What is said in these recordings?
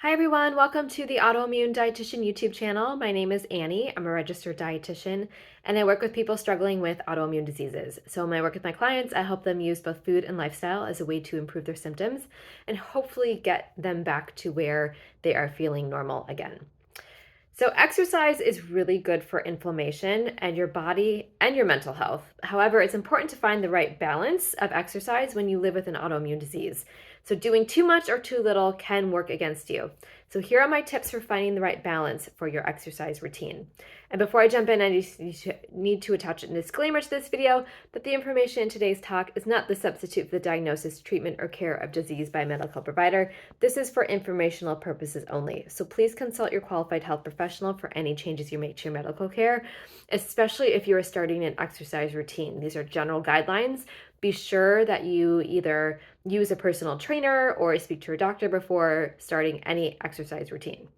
Hi everyone, welcome to the Autoimmune Dietitian YouTube channel. My name is Annie. I'm a registered dietitian and I work with people struggling with autoimmune diseases. So when I work with my clients, I help them use both food and lifestyle as a way to improve their symptoms and hopefully get them back to where they are feeling normal again. So exercise is really good for inflammation and your body and your mental health. However, it's important to find the right balance of exercise when you live with an autoimmune disease. So doing too much or too little can work against you. So here are my tips for finding the right balance for your exercise routine. And before I jump in, I need to attach a disclaimer to this video that the information in today's talk is not the substitute for the diagnosis, treatment, or care of disease by a medical provider. This is for informational purposes only. So please consult your qualified health professional for any changes you make to your medical care, especially if you are starting an exercise routine. These are general guidelines. Be sure that you either use a personal trainer or speak to your doctor before starting any exercise routine.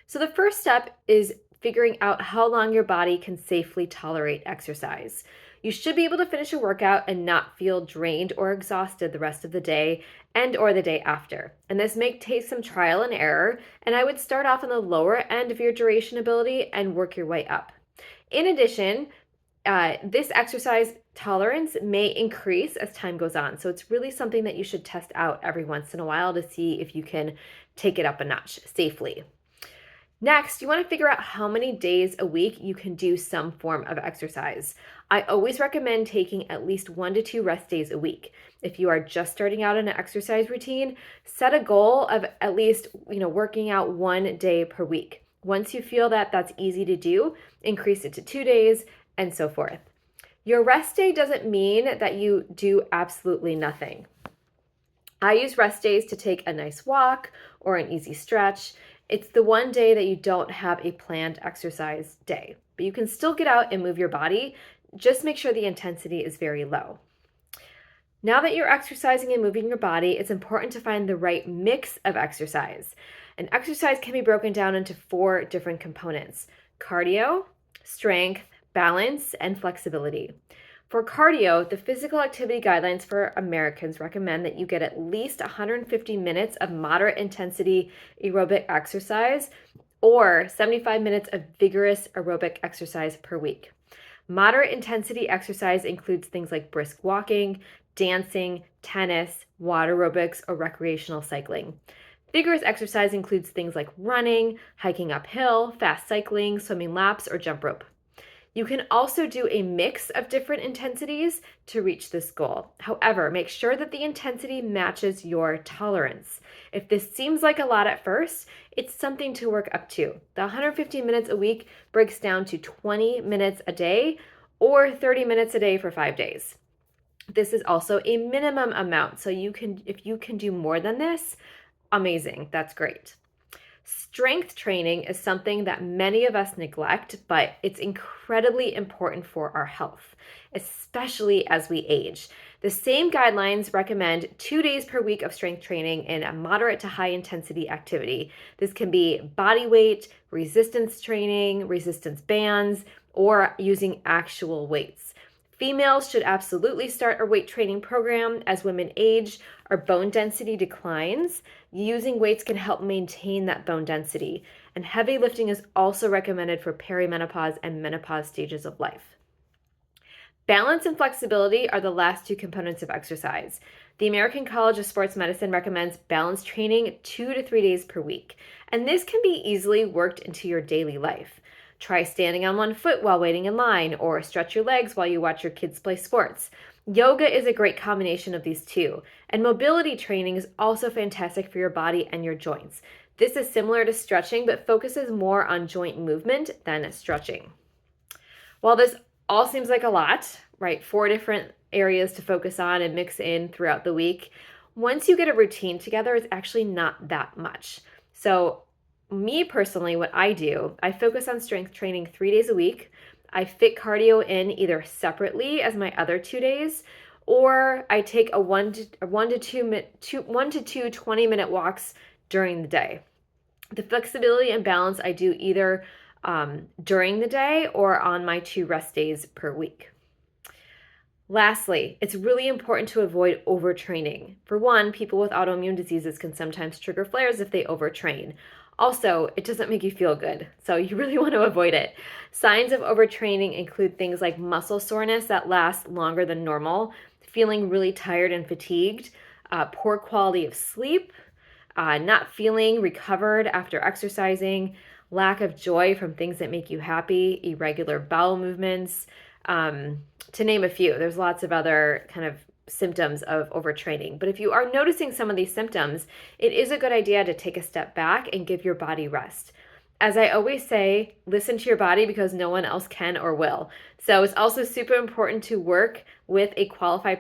So the first step is figuring out how long your body can safely tolerate exercise. You should be able to finish a workout and not feel drained or exhausted the rest of the day and or the day after. And this may take some trial and error, and I would start off on the lower end of your duration ability and work your way up. In addition, this exercise tolerance may increase as time goes on. So it's really something that you should test out every once in a while to see if you can take it up a notch safely. Next, you want to figure out how many days a week you can do some form of exercise. I always recommend taking at least 1 to 2 rest days a week. If you are just starting out in an exercise routine, set a goal of at least, working out 1 day per week. Once you feel that that's easy to do, increase it to 2 days and so forth. Your rest day doesn't mean that you do absolutely nothing. I use rest days to take a nice walk or an easy stretch. It's the one day that you don't have a planned exercise day, but you can still get out and move your body. Just make sure the intensity is very low. Now that you're exercising and moving your body, it's important to find the right mix of exercise. And exercise can be broken down into 4 different components: cardio, strength, balance, and flexibility. For cardio, the physical activity guidelines for Americans recommend that you get at least 150 minutes of moderate intensity aerobic exercise or 75 minutes of vigorous aerobic exercise per week. Moderate intensity exercise includes things like brisk walking, dancing, tennis, water aerobics, or recreational cycling. Vigorous exercise includes things like running, hiking uphill, fast cycling, swimming laps, or jump rope. You can also do a mix of different intensities to reach this goal. However, make sure that the intensity matches your tolerance. If this seems like a lot at first, it's something to work up to. The 150 minutes a week breaks down to 20 minutes a day or 30 minutes a day for 5 days. This is also a minimum amount, so if you can do more than this, amazing, that's great. Strength training is something that many of us neglect, but it's incredibly important for our health, especially as we age. The same guidelines recommend 2 days per week of strength training in a moderate to high intensity activity. This can be body weight, resistance training, resistance bands, or using actual weights. Females should absolutely start a weight training program. As women age, our bone density declines. Using weights can help maintain that bone density. And heavy lifting is also recommended for perimenopause and menopause stages of life. Balance and flexibility are the last 2 components of exercise. The American College of Sports Medicine recommends balance training 2 to 3 days per week. And this can be easily worked into your daily life. Try standing on one foot while waiting in line, or stretch your legs while you watch your kids play sports. Yoga is a great combination of these two, and mobility training is also fantastic for your body and your joints. This is similar to stretching, but focuses more on joint movement than stretching. While this all seems like a lot, right? 4 different areas to focus on and mix in throughout the week. Once you get a routine together, it's actually not that much. So me personally, what I do, I focus on strength training 3 days a week. I fit cardio in either separately as my other 2 days, or I take a 1 to 2 20-minute walks during the day. The flexibility and balance I do either during the day or on my 2 rest days per week. Lastly, it's really important to avoid overtraining. For one, people with autoimmune diseases can sometimes trigger flares if they overtrain. Also, it doesn't make you feel good, so you really want to avoid it. Signs of overtraining include things like muscle soreness that lasts longer than normal, feeling really tired and fatigued, poor quality of sleep, not feeling recovered after exercising, lack of joy from things that make you happy, irregular bowel movements, to name a few. There's lots of other kind of symptoms of overtraining. But if you are noticing some of these symptoms, it is a good idea to take a step back and give your body rest. As I always say, listen to your body because no one else can or will. So it's also super important to work with a qualified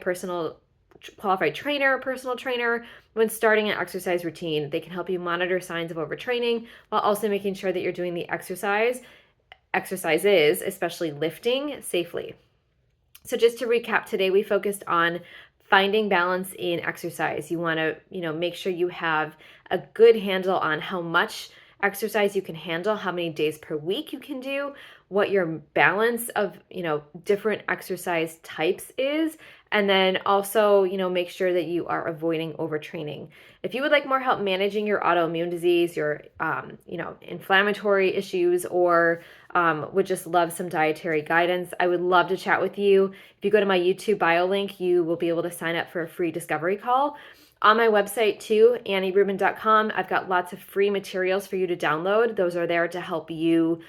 trainer, personal trainer, when starting an exercise routine. They can help you monitor signs of overtraining while also making sure that you're doing the exercises, especially lifting, safely. So just to recap, today we focused on finding balance in exercise. You want to, make sure you have a good handle on how much exercise you can handle, how many days per week you can do, what your balance of, different exercise types is, and then also, make sure that you are avoiding overtraining. If you would like more help managing your autoimmune disease, your, inflammatory issues, or would just love some dietary guidance, I would love to chat with you. If you go to my YouTube bio link, you will be able to sign up for a free discovery call. On my website too, AnnieRubin.com, I've got lots of free materials for you to download. Those are there to help you,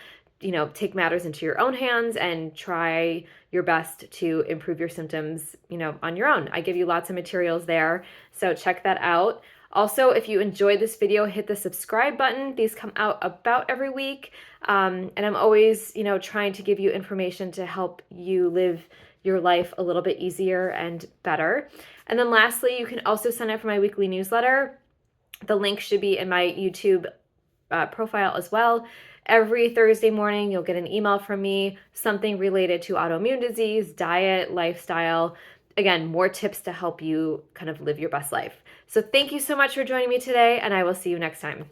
take matters into your own hands and try your best to improve your symptoms, on your own. I give you lots of materials there, so check that out. Also, if you enjoyed this video, hit the subscribe button. These come out about every week, and I'm always, trying to give you information to help you live your life a little bit easier and better. And then lastly, you can also sign up for my weekly newsletter. The link should be in my YouTube profile as well. Every Thursday morning, you'll get an email from me, something related to autoimmune disease, diet, lifestyle. Again, more tips to help you kind of live your best life. So thank you so much for joining me today, and I will see you next time.